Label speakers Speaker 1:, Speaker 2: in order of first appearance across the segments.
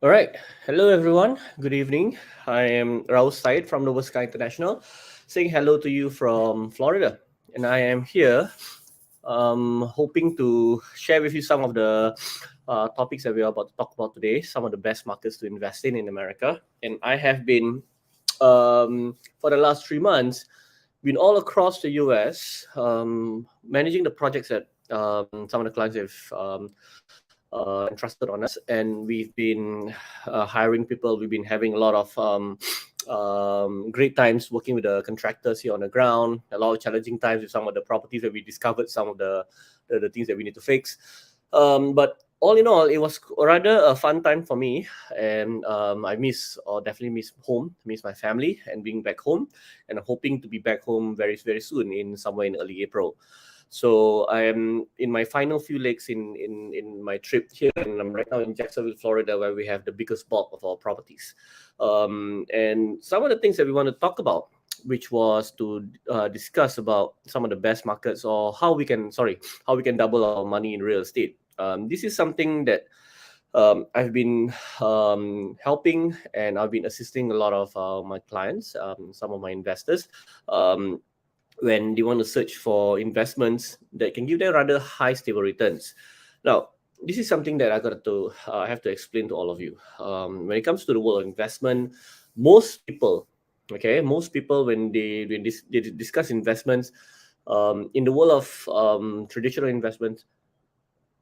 Speaker 1: All right. Hello, everyone. Good evening. I am Raul Said from Nova Sky International, saying hello to you from Florida. And I am here hoping to share with you some of the topics that we are about to talk about today, some of the best markets to invest in America. And I have been, for the last 3 months, been all across the US, managing the projects that some of the clients have entrusted on us, and we've been hiring people. We've been having a lot of great times working with the contractors here on the ground. A lot of challenging times with some of the properties that we discovered, some of the things that we need to fix. But all in all, it was rather a fun time for me, and I miss, or definitely miss home, miss my family, and being back home. And I'm hoping to be back home very, very soon, in somewhere in early April. So I am in my final few legs in my trip here, and I'm right now in Jacksonville, Florida, where we have the biggest bulk of our properties. And some of the things that we want to talk about, which was to discuss about some of the best markets, or how we can double our money in real estate. This is something that I've been helping, and I've been assisting a lot of my clients, some of my investors. When they want to search for investments that can give them rather high stable returns. Now, this is something that I have to explain to all of you. When it comes to the world of investment, most people, when they discuss investments, in the world of traditional investments,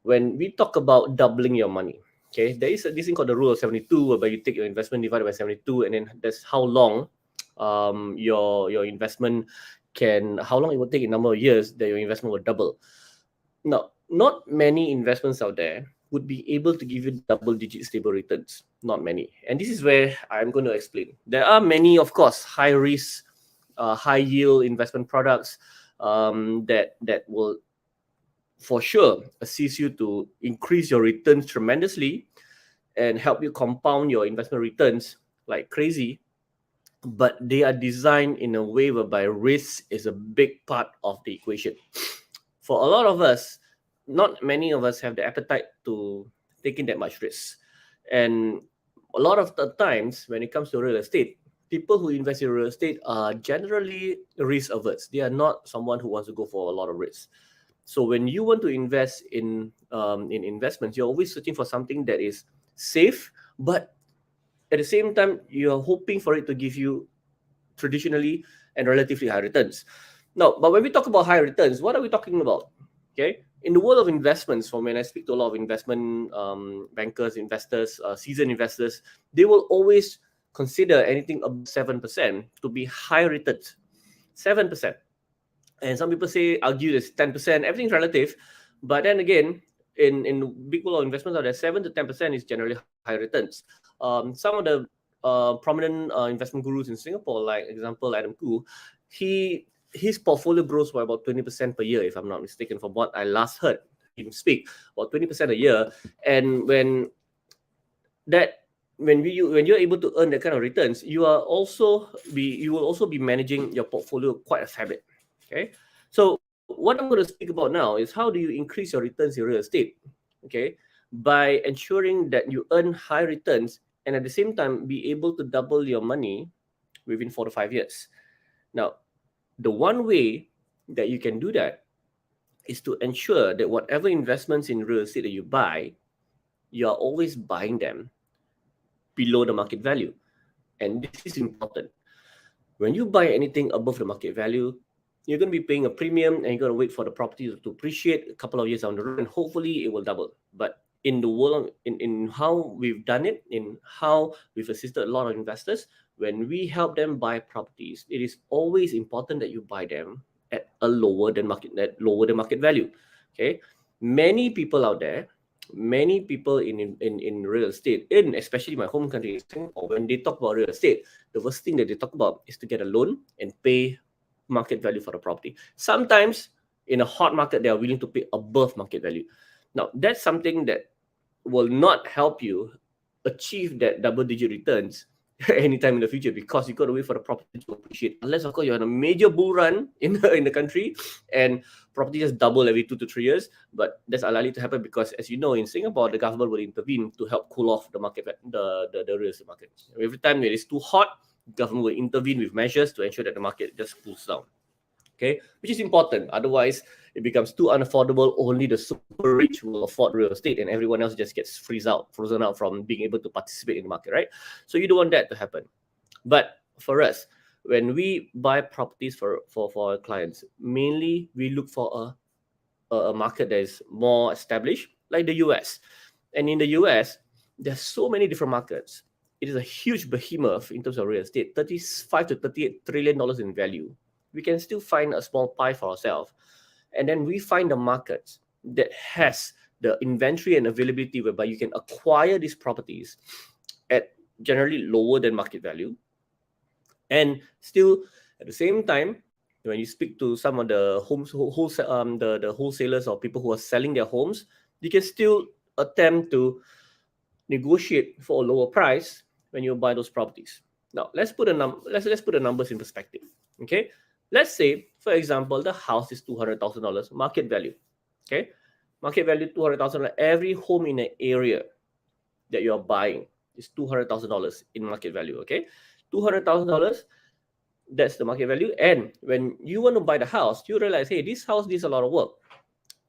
Speaker 1: when we talk about doubling your money, okay, there is this thing called the rule of 72, whereby you take your investment divided by 72, and then that's how long your investment how long it will take, in number of years that your investment will double. Now, not many investments out there would be able to give you double digit stable returns. Not many. And this is where I'm going to explain. There are many, of course, high risk, high yield investment products that will for sure assist you to increase your returns tremendously and help you compound your investment returns like crazy. But they are designed in a way whereby risk is a big part of the equation. For a lot of us, not many of us have the appetite to taking that much risk. And a lot of the times when it comes to real estate, people who invest in real estate are generally risk averse. They are not someone who wants to go for a lot of risk. So when you want to invest in investments, you're always searching for something that is safe, but at the same time, you're hoping for it to give you traditionally and relatively high returns. Now, but when we talk about high returns, what are we talking about? Okay, in the world of investments, from when I speak to a lot of investment bankers, investors, seasoned investors, they will always consider anything above 7% to be high returns. 7%. And some people argue it's 10%. Everything's relative. But then again, in big world of investments, out there, 7 to 10% is generally high returns. Some of the prominent investment gurus in Singapore, like example Adam Khoo, his portfolio grows by about 20% per year, if I'm not mistaken, from what I last heard him speak, about 20% a year. And when you're able to earn that kind of returns, you will also be managing your portfolio quite a fair bit. Okay, so what I'm going to speak about now is how do you increase your returns in real estate? Okay, by ensuring that you earn high returns and at the same time be able to double your money within 4 to 5 years. Now, the one way that you can do that is to ensure that whatever investments in real estate that you buy, you are always buying them below the market value. And this is important. When you buy anything above the market value, you're going to be paying a premium, and you're going to wait for the property to appreciate a couple of years down the road, and hopefully it will double. But in the world, in how we've done it, in how we've assisted a lot of investors, when we help them buy properties, it is always important that you buy them at a lower than market value. Okay, many people out there, many people in real estate, in especially my home country Singapore, when they talk about real estate, the first thing that they talk about is to get a loan and pay market value for the property. Sometimes in a hot market, they are willing to pay above market value. Now, that's something that will not help you achieve that double-digit returns anytime in the future, because you got to wait for the property to appreciate. Unless, of course, you're on a major bull run in the country and property just double every 2 to 3 years. But that's unlikely to happen because, as you know, in Singapore, the government will intervene to help cool off the market, the real estate market. Every time it is too hot, government will intervene with measures to ensure that the market just cools down. Okay, which is important. Otherwise, it becomes too unaffordable. Only the super rich will afford real estate, and everyone else just gets frozen out from being able to participate in the market, right? So you don't want that to happen. But for us, when we buy properties for our clients, mainly we look for a market that is more established, like the US. And in the US, there's so many different markets. It is a huge behemoth in terms of real estate, $35 to $38 trillion in value. We can still find a small pie for ourselves. And then we find the markets that has the inventory and availability whereby you can acquire these properties at generally lower than market value. And still, at the same time, when you speak to some of the the wholesalers or people who are selling their homes, you can still attempt to negotiate for a lower price when you buy those properties. Now, let's put the numbers in perspective. Okay, let's say, for example, the house is $200,000 market value. Okay, market value $200,000. Every home in an area that you are buying is $200,000 in market value. Okay, $200,000. That's the market value. And when you want to buy the house, you realize, hey, this house needs a lot of work.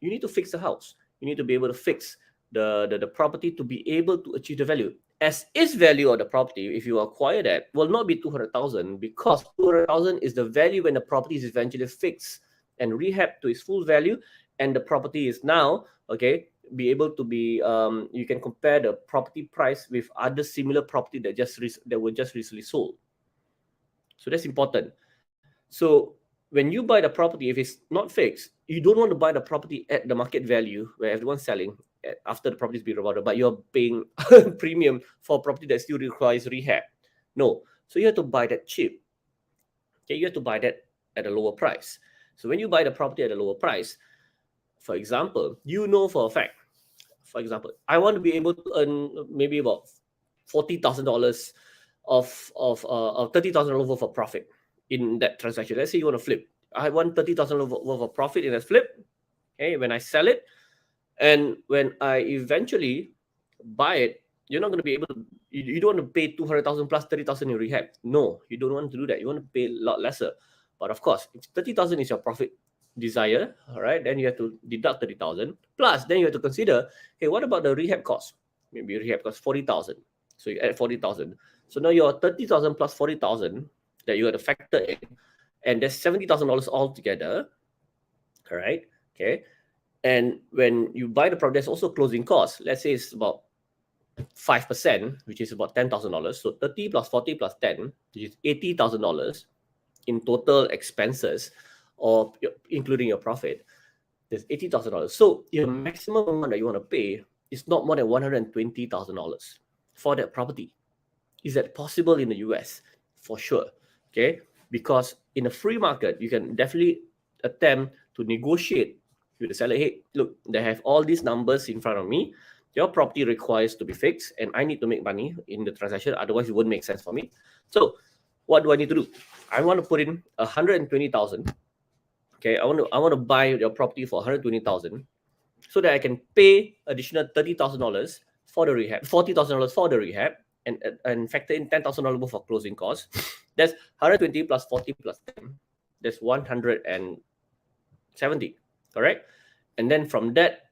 Speaker 1: You need to fix the house. You need to be able to fix the property to be able to achieve the value. As is value of the property, if you acquire that, will not be 200,000, because 200,000 is the value when the property is eventually fixed and rehab to its full value, and the property is now be able to be you can compare the property price with other similar property that were just recently sold. So that's important. So when you buy the property, if it's not fixed, you don't want to buy the property at the market value where everyone's selling after the property is being rewarded, but you're paying premium for a property that still requires rehab. No. So you have to buy that cheap. Okay, you have to buy that at a lower price. So when you buy the property at a lower price, for example, you know for a fact, for example, I want to be able to earn maybe about $40,000 of $30,000 worth of profit in that transaction. Let's say you want to flip. I want $30,000 worth of profit in a flip. Okay, when I sell it, and when I eventually buy it, you're not going to be able to. You don't want to pay 200,000 plus 30,000 in rehab. No, you don't want to do that. You want to pay a lot lesser. But of course, if 30,000 is your profit desire, all right, then you have to deduct 30,000 plus. Then you have to consider, hey, what about the rehab cost? Maybe rehab cost 40,000. So you add 40,000. So now your 30,000 plus 40,000 that you have to factor in, and there's $70,000 altogether. All right, okay. And when you buy the product, there's also closing costs. Let's say it's about 5%, which is about $10,000. So 30 plus 40 plus 10, which is $80,000 in total expenses, or including your profit. There's $80,000. So your maximum amount that you want to pay is not more than $120,000 for that property. Is that possible in the US? For sure. Okay, because in a free market, you can definitely attempt to negotiate with the seller. Hey, look, they have all these numbers in front of me. Your property requires to be fixed, and I need to make money in the transaction. Otherwise, it wouldn't make sense for me. So, what do I need to do? I want to put in 120,000. Okay, I want to buy your property for 120,000, so that I can pay additional $30,000 for the rehab, $40,000 for the rehab, and factor in $10,000 for closing costs. That's 120 plus 40 plus 10. That's 170. Correct? And then from that,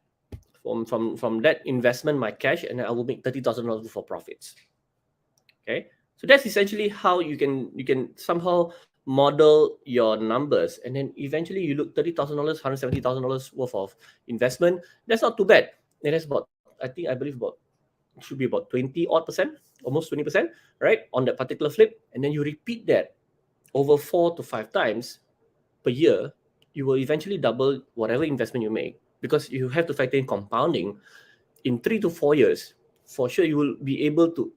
Speaker 1: from that investment, my cash, and I will make $30,000 for profits. Okay, so that's essentially how you can somehow model your numbers, and then eventually you look $30,000, $170,000 worth of investment. That's not too bad. And that's about, I believe about, should be about 20% almost 20%, right, on that particular flip. And then you repeat that over 4 to 5 times per year, you will eventually double whatever investment you make, because you have to factor in compounding. In 3 to 4 years, for sure, you will be able to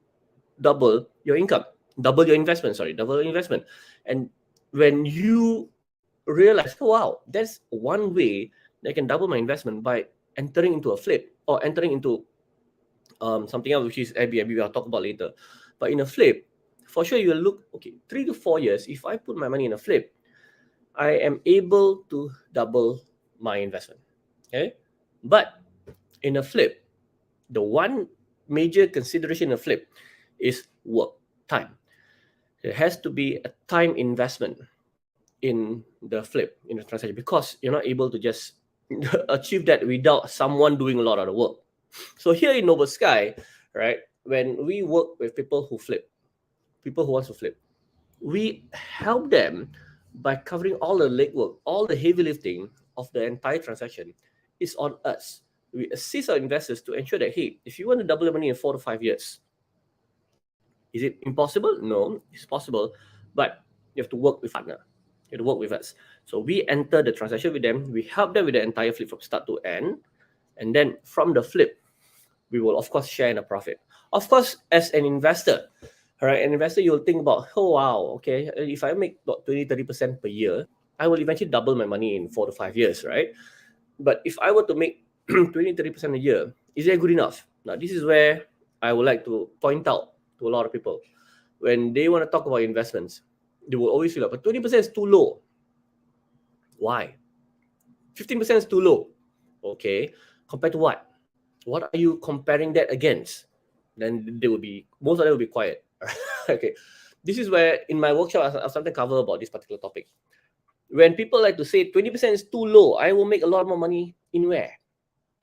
Speaker 1: double your income, double your investment. And when you realize, oh wow, that's one way that I can double my investment by entering into a flip or entering into something else, which is Airbnb, I'll talk about later. But in a flip, for sure you will look, okay, 3 to 4 years, if I put my money in a flip, I am able to double my investment. Okay. But in a flip, the one major consideration in a flip is work time. There has to be a time investment in the flip, in the transaction, because you're not able to just achieve that without someone doing a lot of the work. So here in Noble Sky, right, when we work with people who flip, people who want to flip, we help them by covering all the legwork, all the heavy lifting of the entire transaction is on us. We assist our investors to ensure that, hey, if you want to double your money in 4 to 5 years, is it impossible? No, it's possible, but you have to work with partner. You have to work with us. So we enter the transaction with them. We help them with the entire flip from start to end, and then from the flip, we will of course share in the profit. Of course, as an investor, all right, an investor, you'll think about, oh wow, okay, if I make about 20-30% per year, I will eventually double my money in 4 to 5 years, right? But if I were to make 20-30% a year, is that good enough? Now, this is where I would like to point out to a lot of people. When they want to talk about investments, they will always feel like, but 20% is too low. Why? 15% is too low. Okay, compared to what? What are you comparing that against? Then they will be, most of them will be quiet. Okay, this is where in my workshop I'll sometimes cover about this particular topic. When people like to say 20% is too low, I will make a lot more money in where?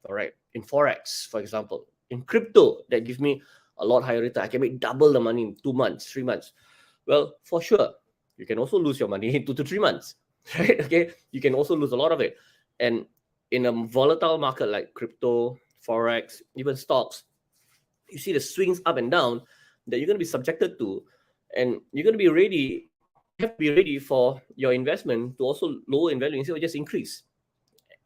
Speaker 1: All right, in forex, for example, in crypto, that gives me a lot higher return. I can make double the money in 2 months, 3 months. Well, for sure, you can also lose your money in 2 to 3 months, right? Okay, you can also lose a lot of it. And in a volatile market like crypto, forex, even stocks, you see the swings up and down that you're going to be subjected to, and you're going to be ready. You have to be ready for your investment to also lower in value instead of just increase.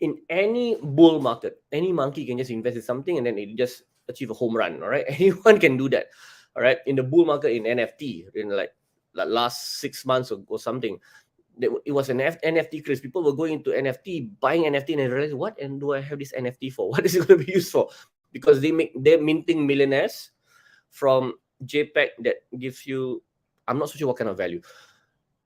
Speaker 1: In any bull market, any monkey can just invest in something and then it just achieve a home run. All right, anyone can do that. All right, in the bull market in NFT, in like last 6 months or something, it was an NFT craze. People were going into NFT, buying NFT, and they realized, what and do I have this NFT for? What is it going to be used for? Because they're minting millionaires from JPEG that gives you, I'm not so sure what kind of value.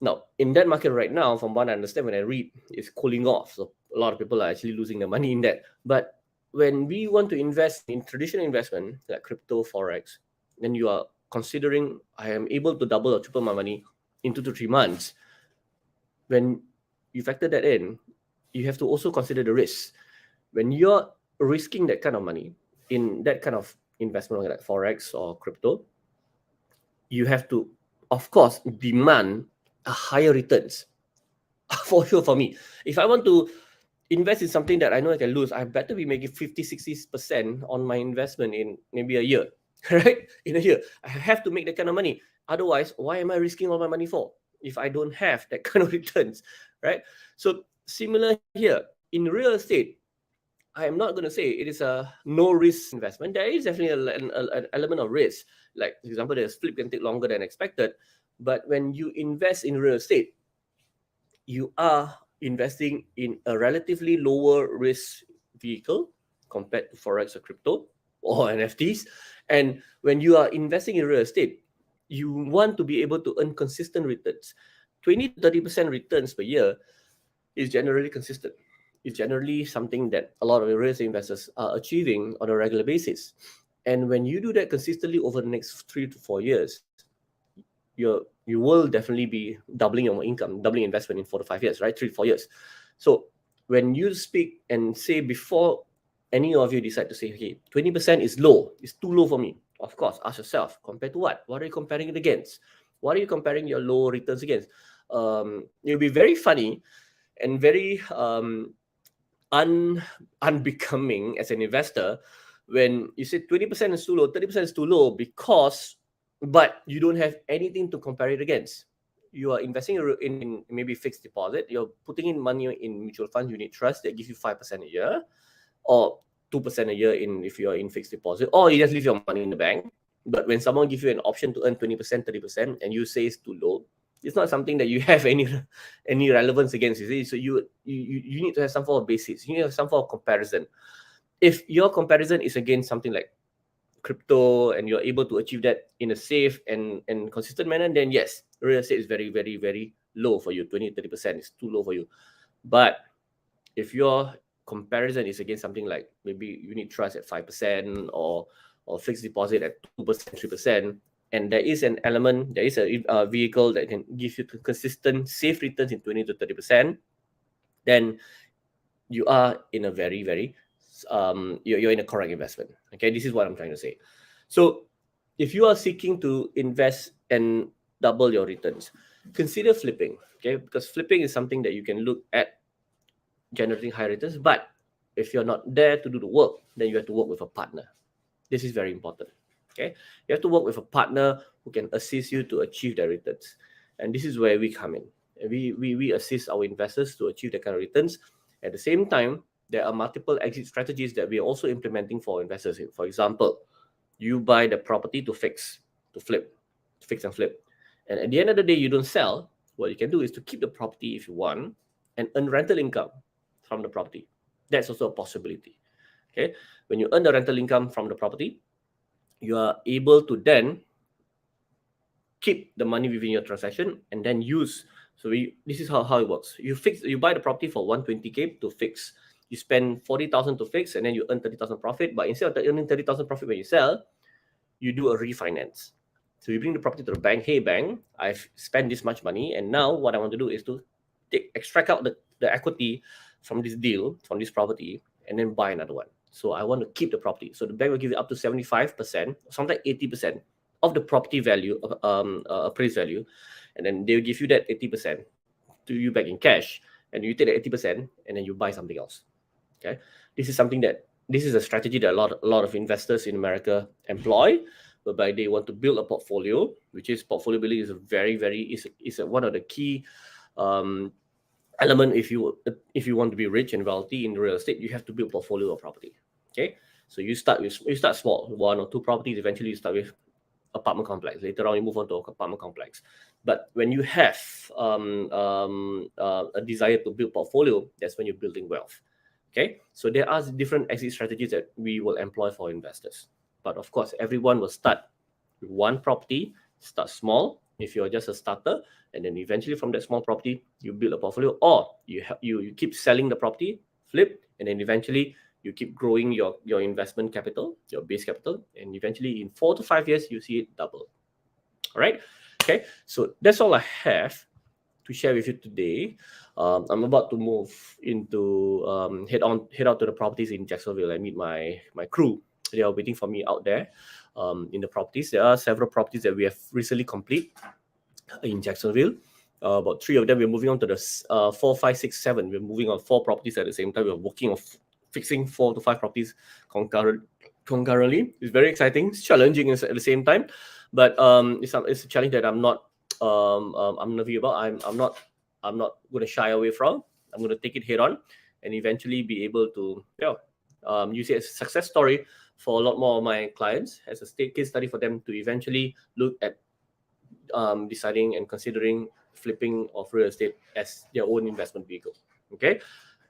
Speaker 1: Now, in that market right now, from what I understand, when I read, it's cooling off. So a lot of people are actually losing their money in that. But when we want to invest in traditional investment like crypto, forex, then you are considering, I am able to double or triple my money in 2 to 3 months. When you factor that in, you have to also consider the risks. When you're risking that kind of money in that kind of investment like forex or crypto, you have to, of course, demand a higher returns. For sure, for me, if I want to invest in something that I know I can lose, I better be making 50-60% on my investment in maybe a year. Right, in a year I have to make that kind of money. Otherwise, why am I risking all my money for if I don't have that kind of returns? Right. So similar here in real estate, I am not going to say it is a no risk investment. There is definitely an element of risk. Like, for example, the flip can take longer than expected. But when you invest in real estate, you are investing in a relatively lower risk vehicle compared to forex or crypto or NFTs. And when you are investing in real estate, you want to be able to earn consistent returns. 20-30% returns per year is generally consistent. It's generally something that a lot of real estate investors are achieving on a regular basis. And when you do that consistently over the next 3 to 4 years, you will definitely be doubling your income, doubling investment in 4 to 5 years, right? 3 to 4 years. So when you speak and say, before any of you decide to say, okay, 20% is low, it's too low for me, of course, ask yourself, compared to what? What are you comparing it against? What are you comparing your low returns against? It'll be very funny and very unbecoming as an investor when you say 20% is too low, 30% is too low, because but you don't have anything to compare it against. You are investing in maybe fixed deposit. You're putting in money in mutual funds, unit trust that gives you 5% a year, or 2% a year if you're in fixed deposit, or you just leave your money in the bank. But when someone gives you an option to earn 20%, 30%, and you say it's too low, it's not something that you have any relevance against. You see, so you need to have some form of basis. You need to have some form of comparison. If your comparison is against something like crypto and you're able to achieve that in a safe and consistent manner, then yes, real estate is very, very, very low for you. 20-30% is too low for you. But if your comparison is against something like maybe unit trust at 5% or fixed deposit at 2%, 3%, and there is an element, there is a vehicle that can give you consistent, safe returns in 20-30%, then you are in a very, very, you're in a correct investment. Okay, this is what I'm trying to say. So if you are seeking to invest and double your returns, consider flipping. Okay, because flipping is something that you can look at generating high returns. But if you're not there to do the work, then you have to work with a partner. This is very important. Okay, you have to work with a partner who can assist you to achieve their returns, and this is where we come in. We assist our investors to achieve that kind of returns. At the same time, there are multiple exit strategies that we are also implementing for investors. For example, you buy the property to fix, to flip, to fix and flip, and at the end of the day, you don't sell. What you can do is to keep the property if you want and earn rental income from the property. That's also a possibility. Okay, when you earn the rental income from the property, you are able to then keep the money within your transaction and then use. So this is how it works. You buy the property for 120K to fix. You spend 40,000 to fix, and then you earn 30,000 profit. But instead of earning 30,000 profit when you sell, you do a refinance. So you bring the property to the bank. Hey bank, I've spent this much money, and now what I want to do is to extract out the equity from this deal, from this property, and then buy another one. So I want to keep the property. So the bank will give you up to 75%, sometimes 80% of the property value, appraised value, and then they'll give you that 80% to you back in cash, and you take the 80% and then you buy something else. Okay, this is a strategy that a lot of investors in America employ, whereby they want to build a portfolio, which is portfolio building is a very, very is one of the key element. If you want to be rich and wealthy in real estate, you have to build portfolio of property. Okay, so you start small, 1 or 2 properties. Eventually, you start with apartment complex. Later on, you move on to apartment complex. But when you have a desire to build portfolio, that's when you're building wealth. Okay, so there are different exit strategies that we will employ for investors. But of course, everyone will start with one property, start small if you're just a starter, and then eventually from that small property, you build a portfolio, or you keep selling the property, flip, and then eventually you keep growing your investment capital, your base capital, and eventually in 4 to 5 years, you see it double. All right. Okay, so that's all I have to share with you today. I'm about to move into head out to the properties in Jacksonville and meet my crew. They are waiting for me out there in the properties. There are several properties that we have recently completed in Jacksonville. About 3 of them. We're moving on to the 4, 5, 6, 7. We're moving on 4 properties at the same time. We're working on fixing 4 to 5 properties concurrently. It's very exciting. It's challenging at the same time, but it's a challenge that I'm not nervous about. I'm not going to shy away from. I'm going to take it head on and eventually be able to use it as a success story for a lot more of my clients, as a case study for them to eventually look at deciding and considering flipping of real estate as their own investment vehicle. Okay,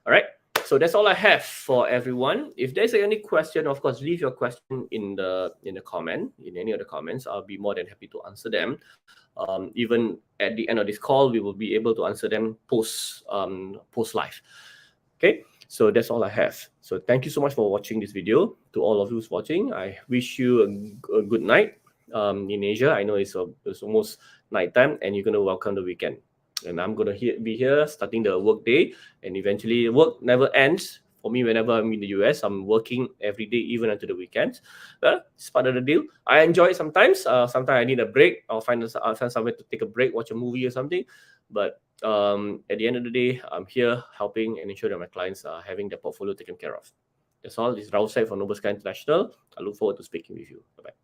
Speaker 1: all right. So that's all I have for everyone. If there's any question, of course, leave your question in the comment, in any of the comments. I'll be more than happy to answer them. Even at the end of this call, we will be able to answer them post live. Okay, so that's all I have. So thank you so much for watching this video. To all of you who's watching, I wish you a good night. In Asia, I know it's almost nighttime, and you're gonna welcome the weekend. And I'm gonna be here starting the work day, and eventually work never ends for me. Whenever I'm in the US, I'm working every day, even until the weekends. But it's part of the deal. I enjoy it sometimes. Sometimes I need a break. I'll find somewhere to take a break, watch a movie or something. But at the end of the day, I'm here helping and ensure that my clients are having their portfolio taken care of. That's all. This is Rahul Said from Noble Sky International. I look forward to speaking with you. Bye-bye.